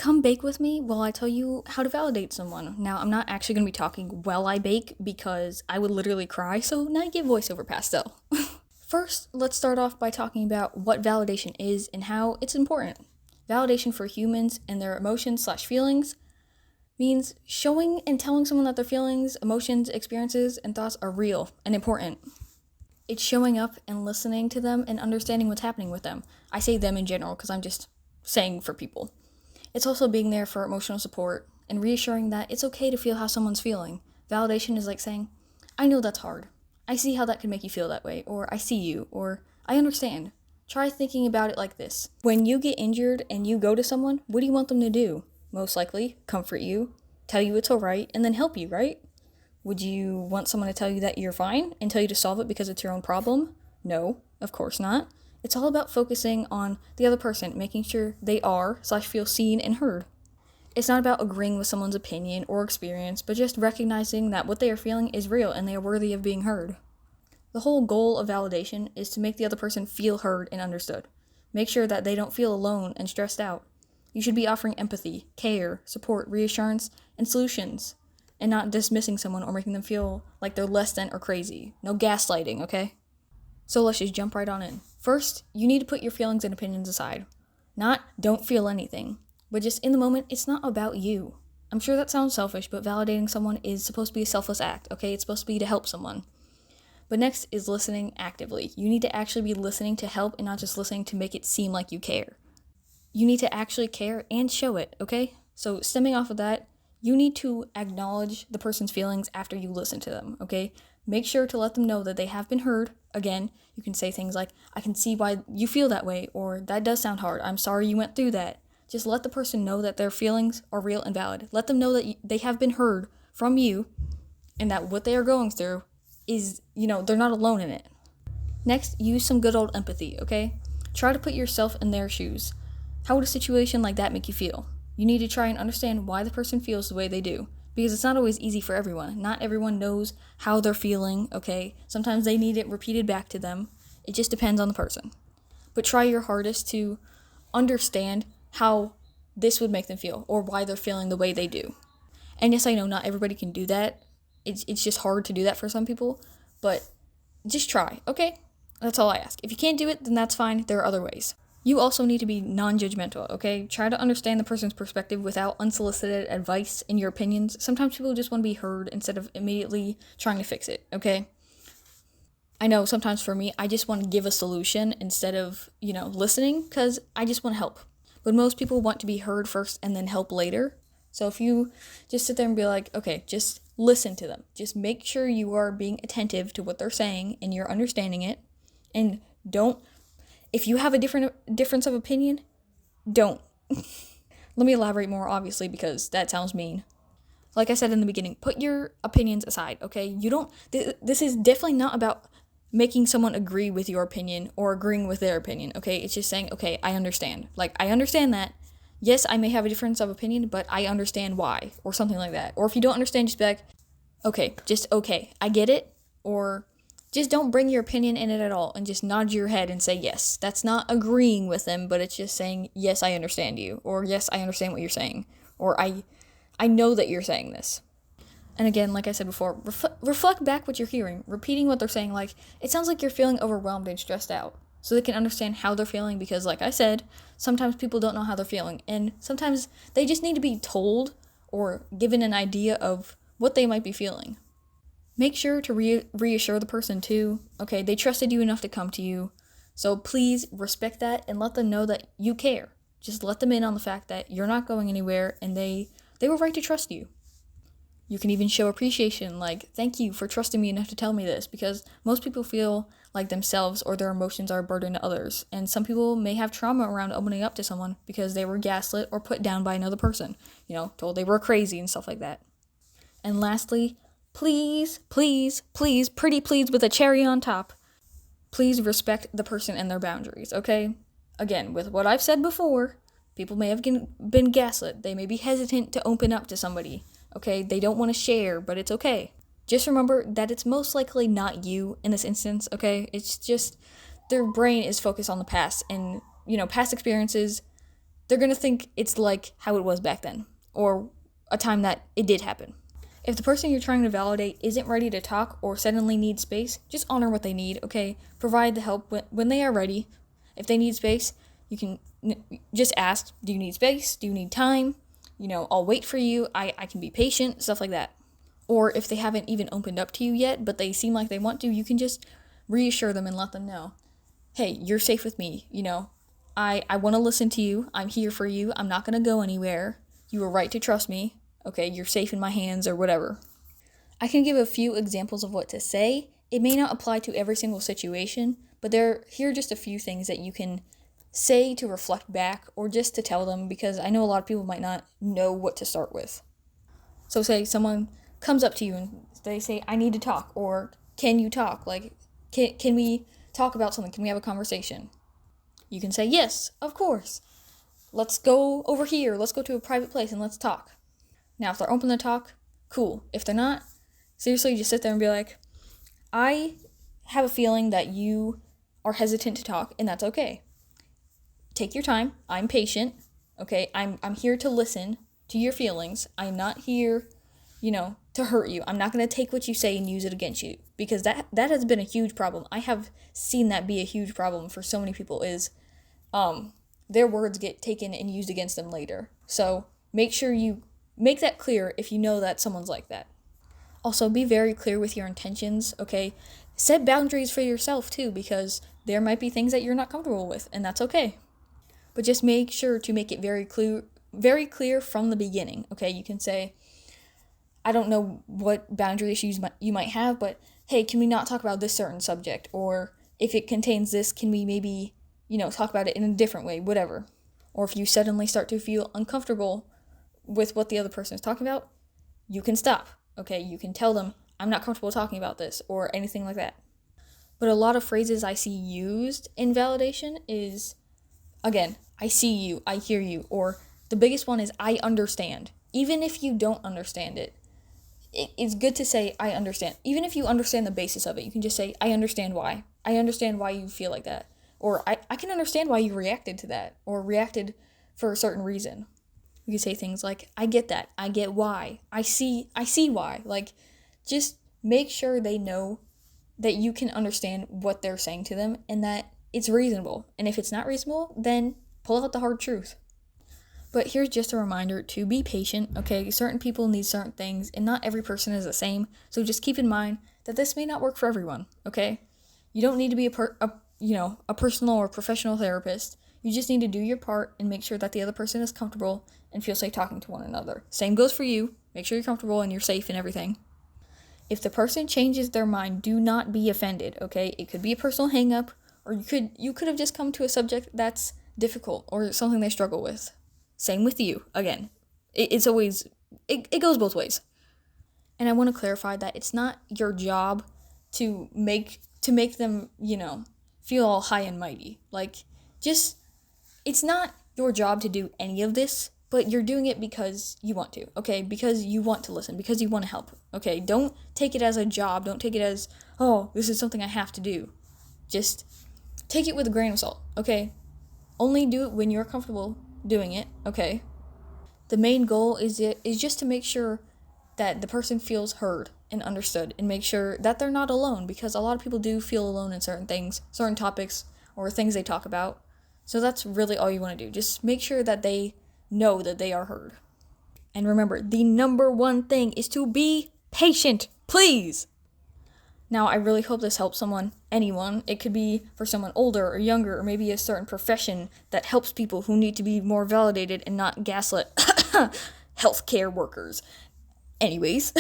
Come bake with me while I tell you how to validate someone. Now, I'm not actually going to be talking while I bake because I would literally cry, so now you get voiceover pastel. First, let's start off by talking about what validation is and how it's important. Validation for humans and their emotions/feelings means showing and telling someone that their feelings, emotions, experiences, and thoughts are real and important. It's showing up and listening to them and understanding what's happening with them. I say them in general because I'm just saying for people. It's also being there for emotional support and reassuring that it's okay to feel how someone's feeling. Validation is like saying, I know that's hard. I see how that could make you feel that way, or I see you, or I understand. Try thinking about it like this. When you get injured and you go to someone, what do you want them to do? Most likely, comfort you, tell you it's alright, and then help you, right? Would you want someone to tell you that you're fine and tell you to solve it because it's your own problem? No, of course not. It's all about focusing on the other person, making sure they are/feel seen and heard. It's not about agreeing with someone's opinion or experience, but just recognizing that what they are feeling is real and they are worthy of being heard. The whole goal of validation is to make the other person feel heard and understood. Make sure that they don't feel alone and stressed out. You should be offering empathy, care, support, reassurance, and solutions, and not dismissing someone or making them feel like they're less than or crazy. No gaslighting, okay? So let's just jump right on in. First, you need to put your feelings and opinions aside. Not don't feel anything, but just in the moment, it's not about you. I'm sure that sounds selfish, but validating someone is supposed to be a selfless act, okay? It's supposed to be to help someone. But next is listening actively. You need to actually be listening to help and not just listening to make it seem like you care. You need to actually care and show it, okay? So stemming off of that, you need to acknowledge the person's feelings after you listen to them, okay? Make sure to let them know that they have been heard. Again, you can say things like, I can see why you feel that way, or that does sound hard. I'm sorry you went through that. Just let the person know that their feelings are real and valid. Let them know that they have been heard from you and that what they are going through is, they're not alone in it. Next, use some good old empathy, okay? Try to put yourself in their shoes. How would a situation like that make you feel? You need to try and understand why the person feels the way they do, because it's not always easy for everyone. Not everyone knows how they're feeling, okay? Sometimes they need it repeated back to them. It just depends on the person. But try your hardest to understand how this would make them feel or why they're feeling the way they do. And yes, I know not everybody can do that. It's just hard to do that for some people, but just try, okay? That's all I ask. If you can't do it, then that's fine. There are other ways. You also need to be non-judgmental, okay? Try to understand the person's perspective without unsolicited advice and your opinions. Sometimes people just want to be heard instead of immediately trying to fix it, okay? I know sometimes for me, I just want to give a solution instead of, listening because I just want to help. But most people want to be heard first and then help later. So if you just sit there and be like, okay, just listen to them. Just make sure you are being attentive to what they're saying and you're understanding it. And if you have a difference of opinion, don't. Let me elaborate more, obviously, because that sounds mean. Like I said in the beginning, put your opinions aside, okay? This is definitely not about making someone agree with your opinion or agreeing with their opinion, okay? It's just saying, okay, I understand. Like, I understand that. Yes, I may have a difference of opinion, but I understand why, or something like that. Or if you don't understand, just be like, okay, I get it, or just don't bring your opinion in it at all and just nod your head and say yes. That's not agreeing with them, but it's just saying, yes, I understand you, or yes, I understand what you're saying, or I know that you're saying this. And again, like I said before, reflect back what you're hearing, repeating what they're saying, like, it sounds like you're feeling overwhelmed and stressed out, so they can understand how they're feeling, because like I said, sometimes people don't know how they're feeling, and sometimes they just need to be told or given an idea of what they might be feeling. Make sure to reassure the person too, okay, they trusted you enough to come to you, so please respect that and let them know that you care. Just let them in on the fact that you're not going anywhere and they were right to trust you. You can even show appreciation, like, thank you for trusting me enough to tell me this, because most people feel like themselves or their emotions are a burden to others, and some people may have trauma around opening up to someone because they were gaslit or put down by another person, told they were crazy and stuff like that. And lastly, please, pretty please with a cherry on top, please respect the person and their boundaries, okay? Again, with what I've said before, people may have been gaslit. They may be hesitant to open up to somebody, okay? They don't want to share, but it's okay. Just remember that it's most likely not you in this instance, okay? It's just their brain is focused on the past, and, past experiences, they're going to think it's like how it was back then, or a time that it did happen. If the person you're trying to validate isn't ready to talk or suddenly needs space, just honor what they need, okay? Provide the help when they are ready. If they need space, you can just ask, do you need space? Do you need time? I'll wait for you. I can be patient, stuff like that. Or if they haven't even opened up to you yet, but they seem like they want to, you can just reassure them and let them know, hey, you're safe with me. I want to listen to you. I'm here for you. I'm not going to go anywhere. You are right to trust me. Okay, you're safe in my hands, or whatever. I can give a few examples of what to say. It may not apply to every single situation, but here are just a few things that you can say to reflect back, or just to tell them, because I know a lot of people might not know what to start with. So say someone comes up to you and they say, I need to talk, or can you talk? Like, can we talk about something? Can we have a conversation? You can say, yes, of course. Let's go over here. Let's go to a private place and let's talk. Now, if they're open to talk, cool. If they're not, seriously, just sit there and be like, I have a feeling that you are hesitant to talk, and that's okay. Take your time. I'm patient. Okay, I'm here to listen to your feelings. I'm not here, to hurt you. I'm not going to take what you say and use it against you, because that has been a huge problem. I have seen that be a huge problem for so many people, is their words get taken and used against them later. So make sure you make that clear if you know that someone's like that. Also, be very clear with your intentions, okay? Set boundaries for yourself too, because there might be things that you're not comfortable with, and that's okay. But just make sure to make it very clear from the beginning, okay? You can say, I don't know what boundary issues you might have, but hey, can we not talk about this certain subject? Or if it contains this, can we maybe, talk about it in a different way, whatever. Or if you suddenly start to feel uncomfortable with what the other person is talking about, you can stop, okay? You can tell them, I'm not comfortable talking about this, or anything like that. But a lot of phrases I see used in validation is, again, I see you, I hear you, or the biggest one is, I understand. Even if you don't understand it, it's good to say, I understand. Even if you understand the basis of it, you can just say, I understand why. I understand why you feel like that. Or I can understand why you reacted to that, or reacted for a certain reason. You can say things like, I get that. I get why. I see why. Like, just make sure they know that you can understand what they're saying to them and that it's reasonable. And if it's not reasonable, then pull out the hard truth. But here's just a reminder to be patient, okay? Certain people need certain things, and not every person is the same. So just keep in mind that this may not work for everyone, okay? You don't need to be a personal or professional therapist. You just need to do your part and make sure that the other person is comfortable and feel safe talking to one another. Same goes for you. Make sure you're comfortable and you're safe and everything. If the person changes their mind, do not be offended, okay? It could be a personal hang-up, or you could have just come to a subject that's difficult or something they struggle with. Same with you. Again, it's always, it goes both ways. And I want to clarify that it's not your job to make them, feel all high and mighty. Like, it's not your job to do any of this, but you're doing it because you want to, okay? Because you want to listen, because you want to help, okay? Don't take it as a job. Don't take it as, oh, this is something I have to do. Just take it with a grain of salt, okay? Only do it when you're comfortable doing it, okay? The main goal is just to make sure that the person feels heard and understood, and make sure that they're not alone, because a lot of people do feel alone in certain things, certain topics, or things they talk about. So that's really all you want to do. Just make sure that they know that they are heard. And remember, the number one thing is to be patient, please. Now, I really hope this helps anyone. It could be for someone older or younger, or maybe a certain profession that helps people who need to be more validated and not gaslit healthcare workers. Anyways,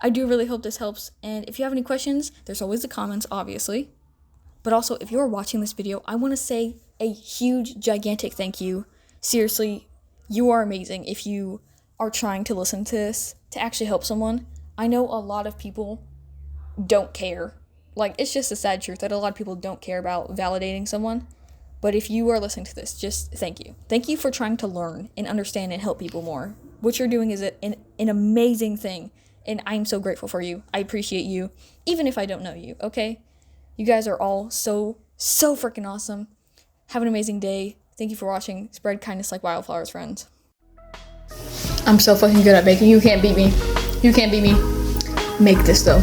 I do really hope this helps. And if you have any questions, there's always the comments, obviously. But also, if you're watching this video, I want to say a huge, gigantic thank you. Seriously, you are amazing if you are trying to listen to this to actually help someone. I know a lot of people don't care. Like, it's just a sad truth that a lot of people don't care about validating someone. But if you are listening to this, just thank you. Thank you for trying to learn and understand and help people more. What you're doing is an amazing thing, and I'm so grateful for you. I appreciate you, even if I don't know you, okay? You guys are all so freaking awesome. Have an amazing day. Thank you for watching. Spread kindness like wildflowers, friends. I'm so fucking good at baking. You can't beat me. You can't beat me. Make this though.